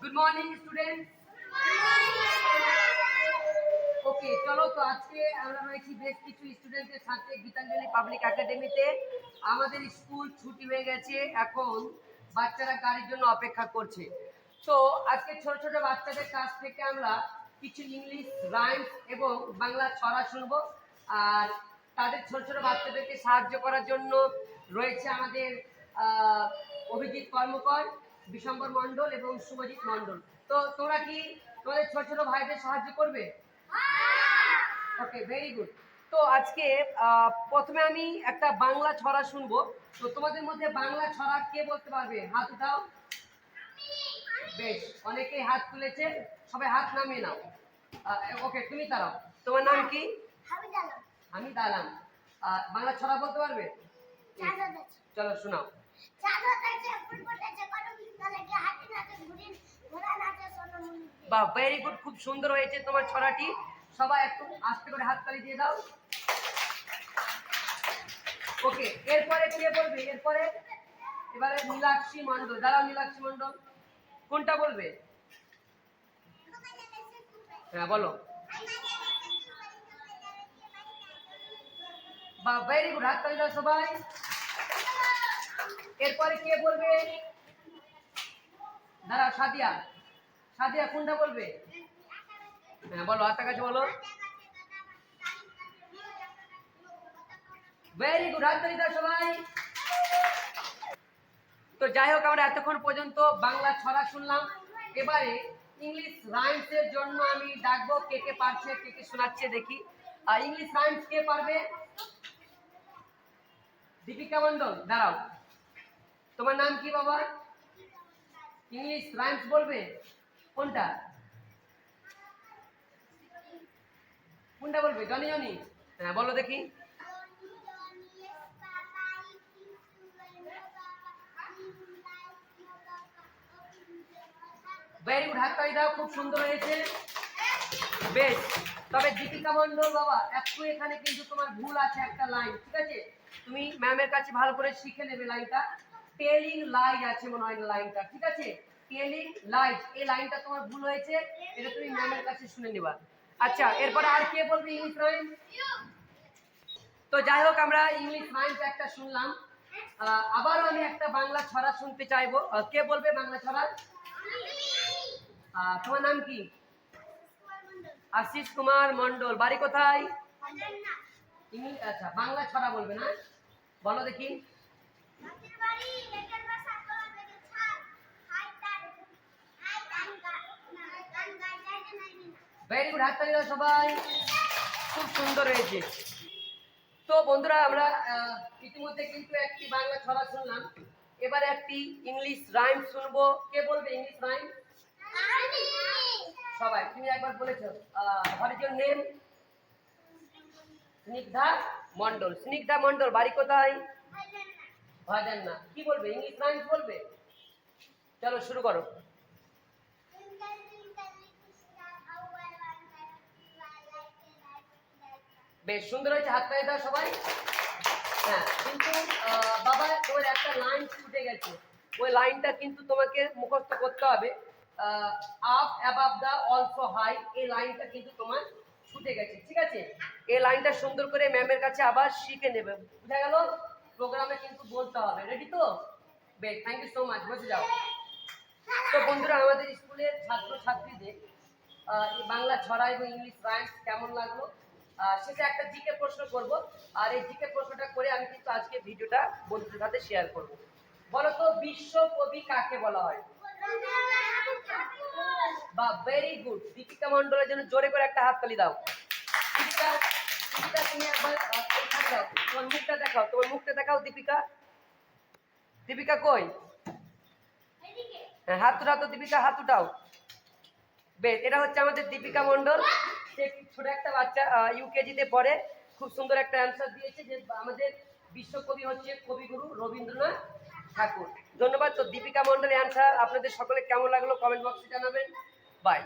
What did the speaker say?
Good morning student. ওকে চলো তো আজকে আমরা রয়েছি বেশ কিছু স্টুডেন্টের সাথে গীতাঞ্জলি পাবলিক একাডেমিতে। আমাদের স্কুল ছুটি হয়ে গেছে, এখন বাচ্চারা গাড়ির জন্য অপেক্ষা করছে। তো আজকে ছোট ছোট বাচ্চাদের কাছ থেকে আমরা কিছু ইংলিশ রাইমস এবং বাংলা ছড়া শুনবো। আর তাদের ছোট ছোট বাচ্চাদেরকে সাহায্য করার জন্য রয়েছে আমাদের অভিজিৎ কর্মকর, বিশম্বর মণ্ডল এবং শুভজিৎ মণ্ডল। তো তোমরা কি তোমাদের ছোট ছোট ভাইদের সাহায্য করবে? ওকে, ভেরি গুড। তো আজকে প্রথমে আমি একটা বাংলা ছড়া শুনবো। তো তোমাদের মধ্যে বাংলা ছড়া কে বলতে পারবে? হাত উঠাও। বেশ, অনেকেই হাত তুলেছে, সবাই হাত নামিয়ে নাও। ওকে, তুমি দাঁড়াও। তোমার নাম কি? আমি দালাম। বাংলা ছড়া বলতে পারবে? চলো শোনাও। বাহ, ভেরি গুড, খুব সুন্দর হয়েছে তোমার ছড়াটি। সবাই একটু আস্তে করে হাততালি দিয়ে দাও। ওকে, এরপরে কে বলবে? এবারে নীলাক্ষী মণ্ডল। দাঁড়াও, নীলাক্ষী মণ্ডল, কোনটা বলবে? হ্যাঁ বলো। বাহ, ভেরি গুড, হাততালি দাও সবাই। এরপরে কে বলবে? দাঁড়াও, সাদিয়া। সাদিয়া কোনটা বলবে? হ্যাঁ বলো, হাতের কাছে বলো। ভেরি গুড, হাততালি দাও সবাই। তো যাই হোক, আমরা এতক্ষণ পর্যন্ত বাংলা ছড়া শুনলাম। এবারে ইংলিশ রাইমস এর জন্য আমি ডাকবো কে কে পারছে, কে কে শোনাচ্ছে দেখি। ইংলিশ রাইমস কে পারবে? দীপিকা মণ্ডল, দাঁড়াও। তোমার নাম কি বাবা? ইংলিশ রাইমস বলবে? কোনটা কোনটা বলবে? Johnny Johnny? হ্যাঁ বলো দেখি। ভেরি গুড, হাততালি দাও, খুব সুন্দর হয়েছে। বেশ, তবে দীপিকা মণ্ডল বাবা, একটু এখানে কিন্তু তোমার ভুল আছে একটা লাইন, ঠিক আছে? তুমি ম্যামের কাছে ভালো করে শিখে নেবে লাইনটা। টেলিং লাইজ আছে মনে হয় লাইনটা, ঠিক আছে? টেলিং লাইজ, এই লাইনটা তোমার ভুল হয়েছে, এটা তুমি ম্যামের কাছে শুনে নেবা। আচ্ছা, এরপরে আর কে বলবে ইংলিশ রাইম? তো যাই হোক, আমরা ইংলিশ রাইমস একটা শুনলাম। আবারও আমি একটা বাংলা ছড়া শুনতে চাইবো। কে বলবে বাংলা ছড়া? তোমার নাম কি? আশিস কুমার মণ্ডল, বাড়ি কোথায়? আচ্ছা, বাংলা ছড়া বলবে না? বলো দেখি। ভেরি গুড, হাততালি দাও সবাই, খুব সুন্দর হয়েছে। তো বন্ধুরা, আমরা ইতিমধ্যে কিন্তু একটি বাংলা ছড়া শুনলাম, এবারে একটি ইংলিশ রাইম শুনবো। কে বলবে ইংলিশ রাইম? সবাই। তুমি একবার বলেছো, what is your name? Snigdha Mondal. Snigdha Mondal, বাড়ি কোথায়? ভাজান্না। কি বলবে? ইংলিশ রাইমস বলবে? চলো শুরু করো। বেশ সুন্দর হয়েছে, হাততালি দাও সবাই। হ্যাঁ, কিন্তু বাবা, তোমার একটা লাইন ছুটে গেছে, ওই লাইনটা কিন্তু তোমাকে মুখস্থ করতে হবে। আপ অ্যাবাভ দা অলসো হাই, এই লাইনটা কিন্তু তোমার ছুটে গেছে, ঠিক আছে? এই লাইনটা সুন্দর করে ম্যামের কাছে আবার শিখে নেবে, বুঝা গেল? প্রোগ্রামে কিন্তু বলতে হবে। রেডি তো? বেশ, থ্যাংক ইউ সো মাচ, বসে যাও। তো বন্ধুরা, আমাদের স্কুলের ছাত্রছাত্রীদের এই বাংলা ছড়া এবং ইংলিশ রাইমস কেমন লাগলো? শেষে একটা জিকে প্রশ্ন করব, আর এই জিকে প্রশ্নটা করে আমি কিন্তু আজকে ভিডিওটা বন্ধুদের সাথে শেয়ার করব। বলো তো, বিশ্ব কবি কাকে বলা হয়? বা, ভেরি গুড। দীপিকা মণ্ডলের জন্য জোরে করে একটা হাততালি দাও। দীপিকা, দীপিকা তুমি একবার তোমার মুখটা দেখাও, তোমার মুখটা দেখাও দীপিকা। দীপিকা কই? হ্যাঁ, হাত উঠাও তো দীপিকা, হাত উঠাও। বেশ, এটা হচ্ছে আমাদের দীপিকা মণ্ডল। সে ছোট একটা বাচ্চা, ইউকেজিতে পড়ে। খুব সুন্দর একটা অ্যান্সার দিয়েছে যে আমাদের বিশ্বকবি হচ্ছে কবিগুরু রবীন্দ্রনাথ ঠাকুর। ধন্যবাদ। তো দীপিকা মণ্ডলের অ্যান্সার আপনাদের সকলে কেমন লাগলো কমেন্ট বক্সে জানাবেন। বাই।